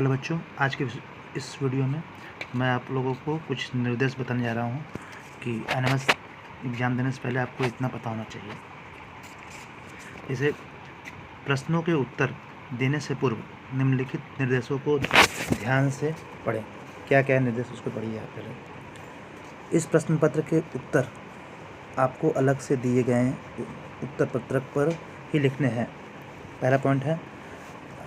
Hello बच्चों, आज के इस वीडियो में मैं आप लोगों को कुछ निर्देश बताने जा रहा हूँ कि एनएमएस एग्ज़ाम देने से पहले आपको इतना पता होना चाहिए। जैसे प्रश्नों के उत्तर देने से पूर्व निम्नलिखित निर्देशों को ध्यान से पढ़ें। क्या क्या निर्देश उसको पढ़िए आप पहले। इस प्रश्न पत्र के उत्तर आपको अलग से दिए गए उत्तर पत्रक पर ही लिखने हैं। पहला पॉइंट है,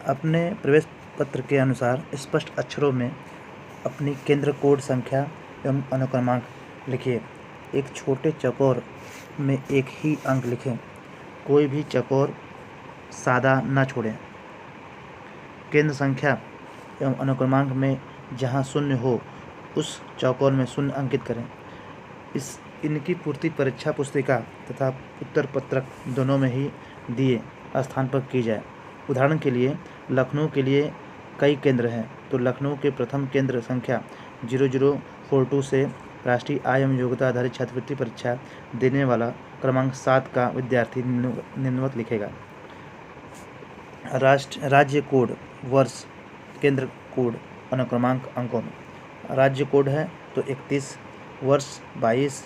अपने प्रवेश पत्र के अनुसार स्पष्ट अक्षरों में अपनी केंद्र कोड संख्या एवं अनुक्रमांक लिखिए। एक छोटे चौकोर में एक ही अंक लिखें। कोई भी चौकोर सादा न छोड़ें। केंद्र संख्या एवं अनुक्रमांक में जहां शून्य हो उस चौकोर में शून्य अंकित करें। इनकी पूर्ति परीक्षा पुस्तिका तथा उत्तर पत्रक दोनों में ही दिए स्थान पर की जाए। उदाहरण के लिए लखनऊ के लिए कई केंद्र हैं, तो लखनऊ के प्रथम केंद्र संख्या 0042 से राष्ट्रीय आय एवं योग्यता आधारित छात्रवृत्ति परीक्षा देने वाला क्रमांक 7 का विद्यार्थी निम्नवत लिखेगा। राज्य कोड, वर्ष, केंद्र कोड, अनुक्रमांक अंकों में। राज्य कोड है तो 31, वर्ष 22,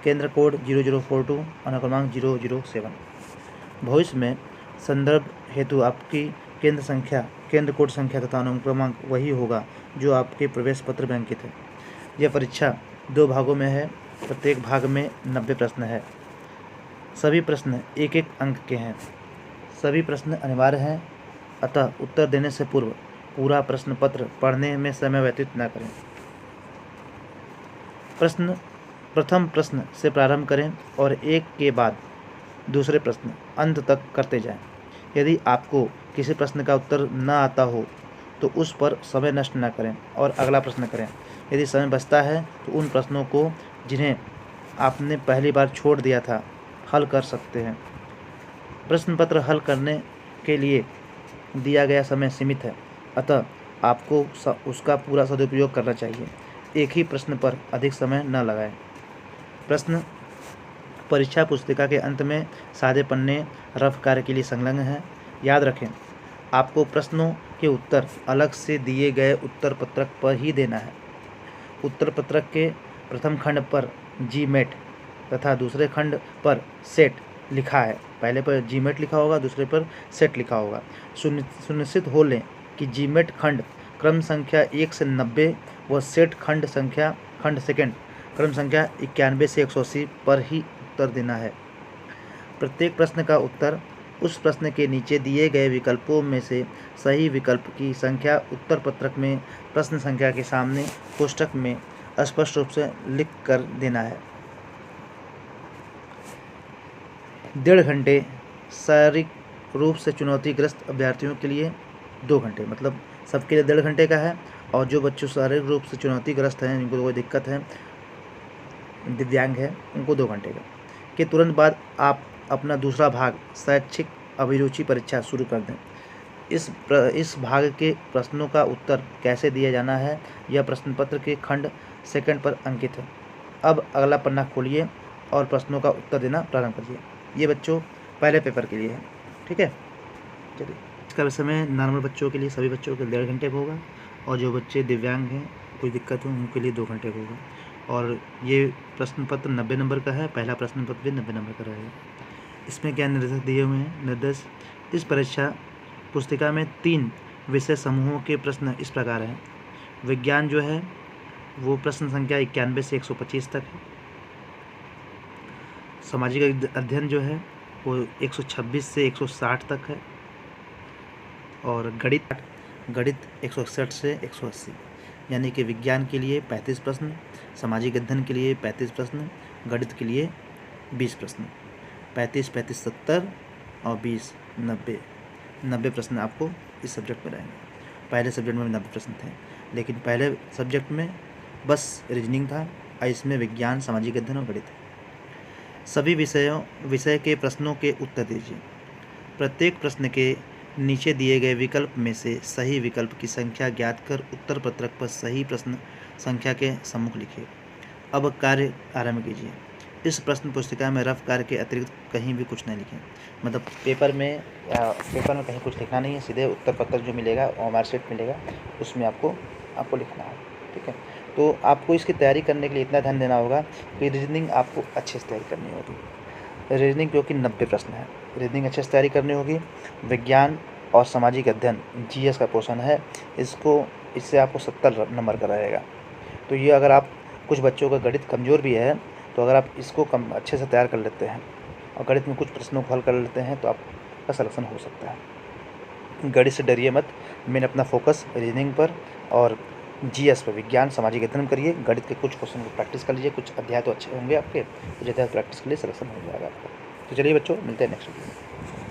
केंद्र कोड 0042, अनुक्रमांक 007। भविष्य में संदर्भ हेतु आपकी केंद्र कोड संख्या तथा अनुक्रमांक वही होगा जो आपके प्रवेश पत्र में अंकित है। यह परीक्षा 2 भागों में है। प्रत्येक भाग में 90 प्रश्न है। सभी प्रश्न 1-1 अंक के हैं। सभी प्रश्न अनिवार्य हैं, अतः उत्तर देने से पूर्व पूरा प्रश्न पत्र पढ़ने में समय व्यतीत न करें। प्रथम प्रश्न से प्रारंभ करें और एक के बाद दूसरे प्रश्न अंत तक करते जाएं। यदि आपको किसी प्रश्न का उत्तर न आता हो तो उस पर समय नष्ट न करें और अगला प्रश्न करें। यदि समय बचता है तो उन प्रश्नों को जिन्हें आपने पहली बार छोड़ दिया था हल कर सकते हैं। प्रश्न पत्र हल करने के लिए दिया गया समय सीमित है, अतः आपको उसका पूरा सदुपयोग करना चाहिए। एक ही प्रश्न पर अधिक समय न लगाएं। प्रश्न परीक्षा पुस्तिका के अंत में सादे पन्ने रफ कार्य के लिए संलग्न हैं। याद रखें, आपको प्रश्नों के उत्तर अलग से दिए गए उत्तर पत्रक पर ही देना है। उत्तर पत्रक के प्रथम खंड पर जीमेट तथा दूसरे खंड पर सेट लिखा है। पहले पर जीमेट लिखा होगा, दूसरे पर सेट लिखा होगा। सुनिश्चित हो लें कि जीमेट खंड क्रम संख्या 1 से 90 व सेट खंड सेकंड क्रम संख्या 91 से 180 पर ही उत्तर देना है। प्रत्येक प्रश्न का उत्तर उस प्रश्न के नीचे दिए गए विकल्पों में से सही विकल्प की संख्या उत्तर पत्रक में प्रश्न संख्या के सामने कोष्ठक में स्पष्ट रूप से लिख कर देना है। 1.5 घंटे शारीरिक रूप से चुनौतीग्रस्त अभ्यर्थियों के लिए 2 घंटे, मतलब सबके लिए 1.5 घंटे का है। और जो बच्चों शारीरिक रूप से चुनौतीग्रस्त हैं, जिनको कोई दिक्कत है, दिव्यांग है, उनको 2 घंटे का। के तुरंत बाद आप अपना दूसरा भाग शैक्षिक अभिरुचि परीक्षा शुरू कर दें। इस भाग के प्रश्नों का उत्तर कैसे दिया जाना है यह प्रश्न पत्र के खंड सेकंड पर अंकित है। अब अगला पन्ना खोलिए और प्रश्नों का उत्तर देना प्रारंभ करिए। ये बच्चों पहले पेपर के लिए है, ठीक है। चलिए, इसका समय नॉर्मल बच्चों के लिए सभी बच्चों के 1.5 घंटे का होगा, और जो बच्चे दिव्यांग हैं, कोई दिक्कत हो, उनके लिए 2 घंटे का होगा। और ये प्रश्न पत्र 90 नंबर का है। पहला प्रश्न पत्र भी 90 नंबर का रहेगा। इसमें क्या निर्देश दिए हुए हैं? निर्देश, इस परीक्षा पुस्तिका में 3 विषय समूहों के प्रश्न इस प्रकार हैं। विज्ञान जो है वो प्रश्न संख्या 91 से 125 तक है। सामाजिक अध्ययन जो है वो 126 से 160 तक है। और गणित 161 से 180, यानी कि विज्ञान के लिए 35 प्रश्न, सामाजिक अध्ययन के लिए 35 प्रश्न, गणित के लिए 20 प्रश्न। 35, 70 और 20, 90 प्रश्न आपको इस सब्जेक्ट में रहेंगे। पहले सब्जेक्ट में 90 प्रश्न थे, लेकिन पहले सब्जेक्ट में बस रीजनिंग था, और इसमें विज्ञान, सामाजिक अध्ययन और गणित है। सभी विषय के प्रश्नों के उत्तर दीजिए। प्रत्येक प्रश्न के नीचे दिए गए विकल्प में से सही विकल्प की संख्या ज्ञात कर उत्तर पत्रक पर सही प्रश्न संख्या के सम्मुख लिखिए। अब कार्य आरंभ कीजिए। इस प्रश्न पुस्तिका में रफ कार्य के अतिरिक्त कहीं भी कुछ नहीं लिखें। मतलब पेपर में कहीं कुछ लिखना नहीं है, सीधे उत्तर पत्र जो मिलेगा और मार्कशीट मिलेगा उसमें आपको लिखना है। ठीक है, तो आपको इसकी तैयारी करने के लिए इतना ध्यान देना होगा कि रीजनिंग आपको अच्छे से तैयारी करनी होगी। रीजनिंग क्योंकि 90 प्रश्न है, रीजनिंग अच्छे से तैयारी करनी होगी। विज्ञान और सामाजिक अध्ययन जीएस का पोर्शन है, इससे आपको 70 नंबर का रहेगा। तो ये अगर आप, कुछ बच्चों का गणित कमज़ोर भी है, तो अगर आप इसको अच्छे से तैयार कर लेते हैं और गणित में कुछ प्रश्नों को हल कर लेते हैं तो आपका सिलेक्शन हो सकता है। गणित से डरिए मत, मेन अपना फोकस रीजनिंग पर और जीएस पर, विज्ञान सामाजिक अध्ययन करिए। गणित के कुछ क्वेश्चन को प्रैक्टिस कर लीजिए, कुछ अध्याय तो अच्छे होंगे आपके, तो ज़्यादा प्रैक्टिस के लिए सिलेक्शन हो जाएगा आपको। तो चलिए बच्चों, मिलते हैं नेक्स्ट वीडियो में।